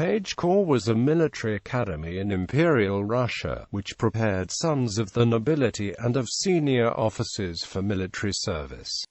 Page Corps was a military academy in Imperial Russia, which prepared sons of the nobility and of senior officers for military service.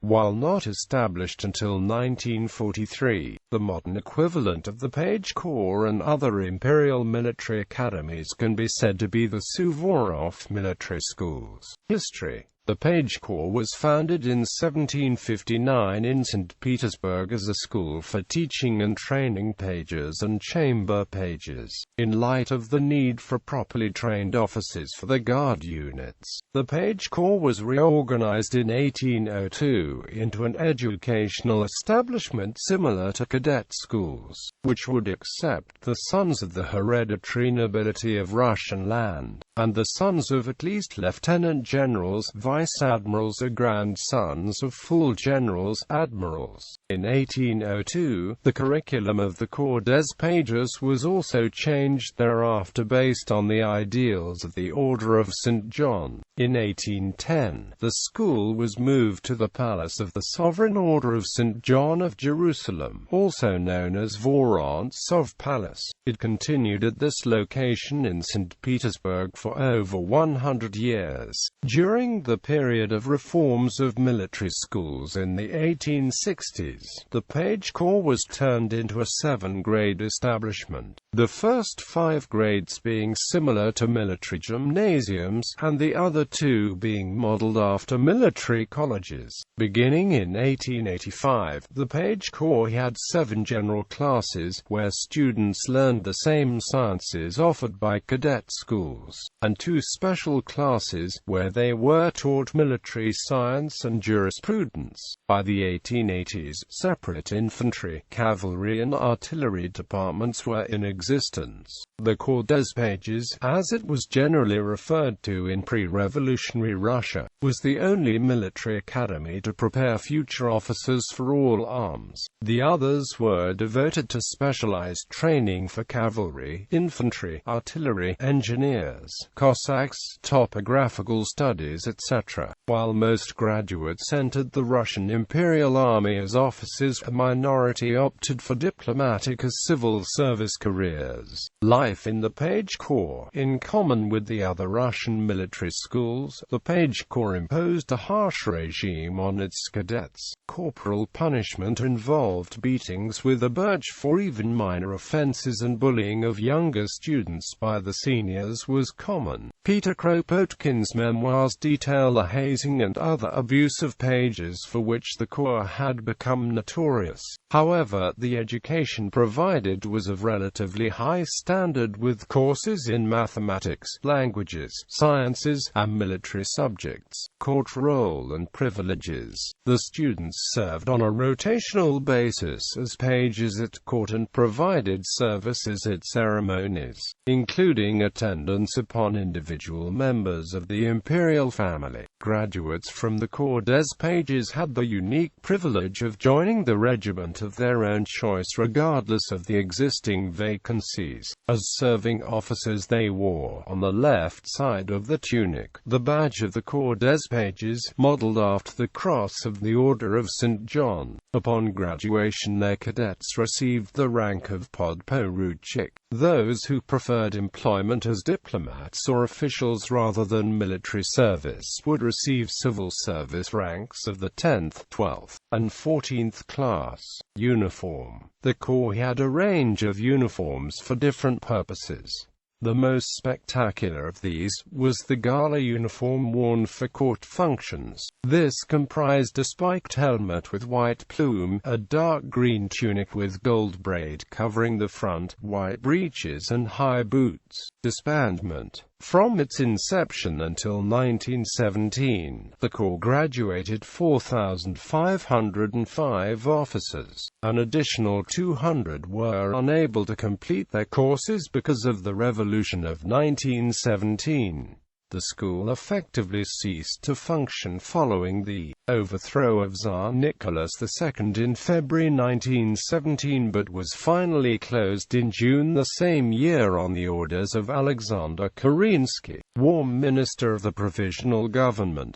While not established until 1943, the modern equivalent of the Page Corps and other imperial military academies can be said to be the Suvorov Military Schools. History. The Page Corps was founded in 1759 in St. Petersburg as a school for teaching and training pages and chamber pages. In light of the need for properly trained officers for the guard units, the Page Corps was reorganized in 1802 into an educational establishment similar to cadet schools, which would accept the sons of the hereditary nobility of Russian land, and the sons of at least lieutenant generals, vice admirals or grandsons of full generals, admirals. In 1802, the curriculum of the Corps des Pages was also changed thereafter based on the ideals of the Order of St. John. In 1810, the school was moved to the Palace of the Sovereign Order of St. John of Jerusalem, also known as Vorontsov Palace. It continued at this location in St. Petersburg for over 100 years. During the period of reforms of military schools in the 1860s, the Page Corps was turned into a 7-grade establishment, the first 5 grades being similar to military gymnasiums, and the other 2 being modeled after military colleges. Beginning in 1885, the Page Corps had 7 general classes, where students learned the same sciences offered by cadet schools, and 2 special classes, where they were taught military science and jurisprudence. By the 1880s, separate infantry, cavalry and artillery departments were in existence. The Corps des Pages, as it was generally referred to in pre-revolutionary Russia, was the only military academy to prepare future officers for all arms. The others were devoted to specialized training for cavalry, infantry, artillery, engineers, Cossacks, topographical studies, etc. While most graduates entered the Russian Imperial Army as officers, a minority opted for diplomatic or civil service careers. Life in the Page Corps. In common with the other Russian military schools, the Page Corps imposed a harsh regime on its cadets. Corporal punishment involved beatings with a birch for even minor offenses, and bullying of younger students by the seniors was common. Peter Kropotkin's memoirs detail the hazing and other abuse of pages for which the Corps had become notorious. However, the education provided was of relatively high standard, with courses in mathematics, languages, sciences, and military subjects. Court role and privileges. The students served on a rotational basis as pages at court and provided services at ceremonies, including attendance upon individual members of the imperial family. Graduates from the Corps des Pages had the unique privilege of joining the regiment of their own choice regardless of the existing vacancies. As serving officers, they wore, on the left side of the tunic, the badge of the Corps des Pages, modeled after the cross of the Order of St. John. Upon graduation, their cadets received the rank of podporuchik. Those who preferred employment as diplomats or officials rather than military service would receive civil service ranks of the 10th, 12th, and 14th class. Uniform. The Corps had a range of uniforms for different purposes. The most spectacular of these was the gala uniform worn for court functions. This comprised a spiked helmet with white plume, a dark green tunic with gold braid covering the front, white breeches and high boots. Disbandment. From its inception until 1917, the Corps graduated 4,505 officers. An additional 200 were unable to complete their courses because of the Revolution of 1917. The school effectively ceased to function following the overthrow of Tsar Nicholas II in February 1917, but was finally closed in June the same year on the orders of Alexander Kerensky, War Minister of the Provisional Government.